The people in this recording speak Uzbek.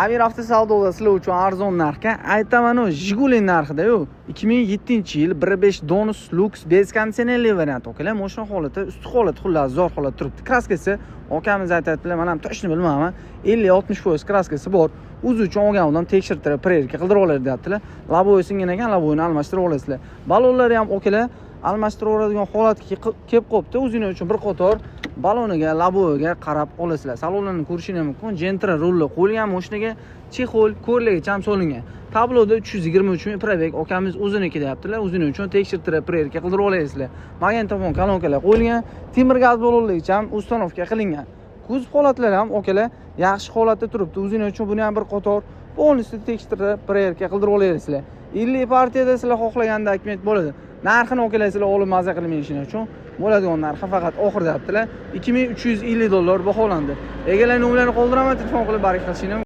Amir avtosavdoda sizlar uchun arzon narxga aytaman, Jiguli narxida-yu. 2007-yil 1.5 Donus Lux bez konditsionerli variant okalar. Mashina holati, usti holati xullas zo'r holat turibdi. Kraskasi okamiz aytayaptilar, men ham точно bilmayman. 50-60% kraskasi bor. O'zi uchun olganimdan tekshirtirib, prerka qildirib olar deyaptilar. Laboy singan ekan, laboyni almashtirib olasizlar. Balonlari ham okalar almashtirib oladigan holatga kelib qopti. O'zingiz uchun bir qator baloniga, laboyiga qarab olasizlar. Salonlarni ko'rishingiz mumkin. Gentra rulli qo'yilgan, mashinaga chexol, ko'rlagi ham solingan. Tabloda 323 ming probeg okamiz o'ziniki deyaptilar. O'zingiz uchun tekshirtirib, prerka qildirib olasizlar. Magnitofon kolonkalar qo'yilgan, temir gaz balonlari ham ustanovka qilingan. Kuzov holatlari ham okalar yaxshi holatda turibdi. O'zingiz uchun buni ham bir qator polностью tekshirtirib, prerka qildirib olasizlar. 50 partiyada sizlar xohlaganda akmet bo'ladi. Narxini okalasizlar olib maza qilmayishingiz uchun bo'ladigan narxi faqat oxirida deyaptilar. $2350 baholandi. Egalar nomerlarini qoldiraman, telefon qilib barik qilishinglar